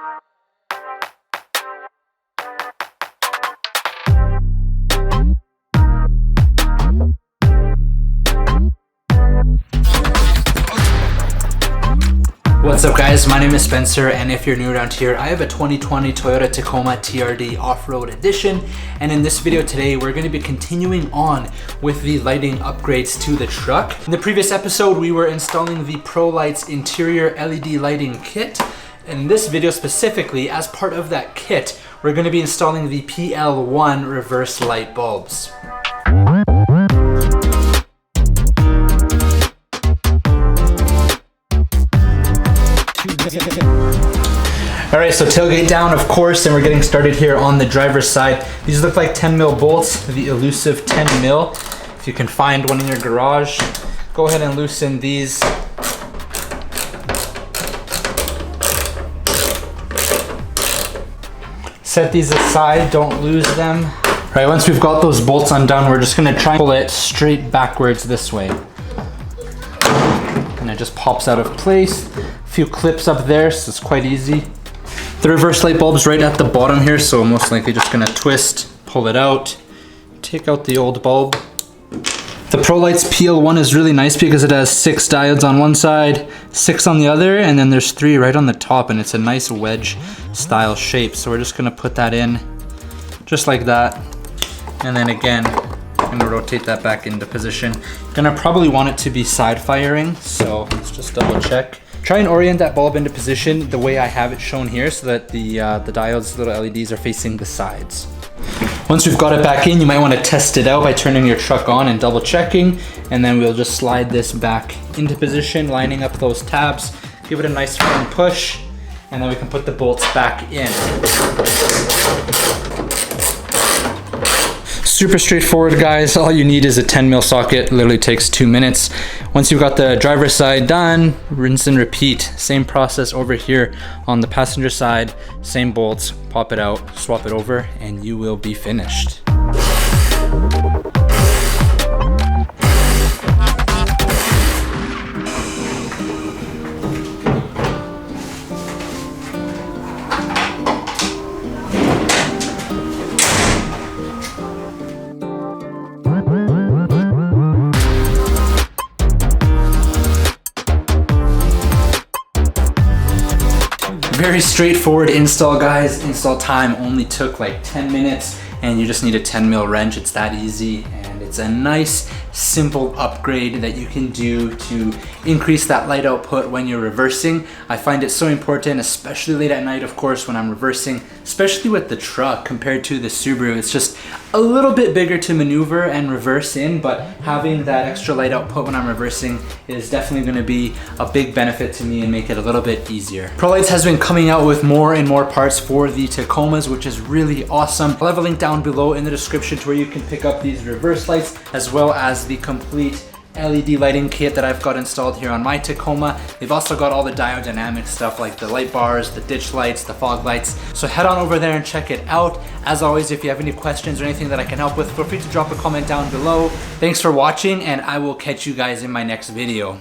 What's up guys, my name is Spencer, and if you're new around here, I have a 2020 Toyota Tacoma TRD Off-Road Edition, and in this video today we're going to be continuing on with the lighting upgrades to the truck. In the previous episode we were installing the ProLightz interior LED lighting kit. In this video specifically, as part of that kit, we're going to be installing the PL1 reverse light bulbs. Alright, so tailgate down of course, and we're getting started here on the driver's side. These look like 10 mil bolts, the elusive 10 mil. If you can find one in your garage, go ahead and loosen these. Set these aside, don't lose them. Alright, once we've got those bolts undone, we're just gonna try and pull it straight backwards this way. And it just pops out of place. A few clips up there, so it's quite easy. The reverse light bulb's right at the bottom here, so most likely just gonna twist, pull it out, take out the old bulb. The ProLightz PL1 is really nice because it has 6 diodes on one side, 6 on the other, and then there's 3 right on the top, and it's a nice wedge style shape. So we're just gonna put that in just like that. And then again, I'm gonna rotate that back into position. Gonna probably want it to be side firing, so let's just double check. Try and orient that bulb into position the way I have it shown here so that the diodes, little LEDs, are facing the sides. Once we've got it back in, you might want to test it out by turning your truck on and double checking, and then we'll just slide this back into position, lining up those tabs, give it a nice firm push, and then we can put the bolts back in. Super straightforward guys, all you need is a 10 mil socket, literally takes 2 minutes. Once you've got the driver's side done, rinse and repeat. Same process over here on the passenger side, same bolts, pop it out, swap it over, and you will be finished. Very straightforward install guys. Install time only took like 10 minutes, and you just need a 10 mil wrench. It's that easy, and it's a nice simple upgrade that you can do to increase that light output when you're reversing. I find it so important, especially late at night, of course, when I'm reversing, especially with the truck compared to the Subaru. It's just a little bit bigger to maneuver and reverse in, but having that extra light output when I'm reversing is definitely going to be a big benefit to me and make it a little bit easier. ProLightz has been coming out with more and more parts for the Tacomas, which is really awesome. I'll have a link down below in the description to where you can pick up these reverse lights, as well as the complete LED lighting kit that I've got installed here on my Tacoma. They've also got all the diode dynamic stuff like the light bars, the ditch lights, the fog lights. So head on over there and check it out. As always, if you have any questions or anything that I can help with, feel free to drop a comment down below. Thanks for watching, and I will catch you guys in my next video.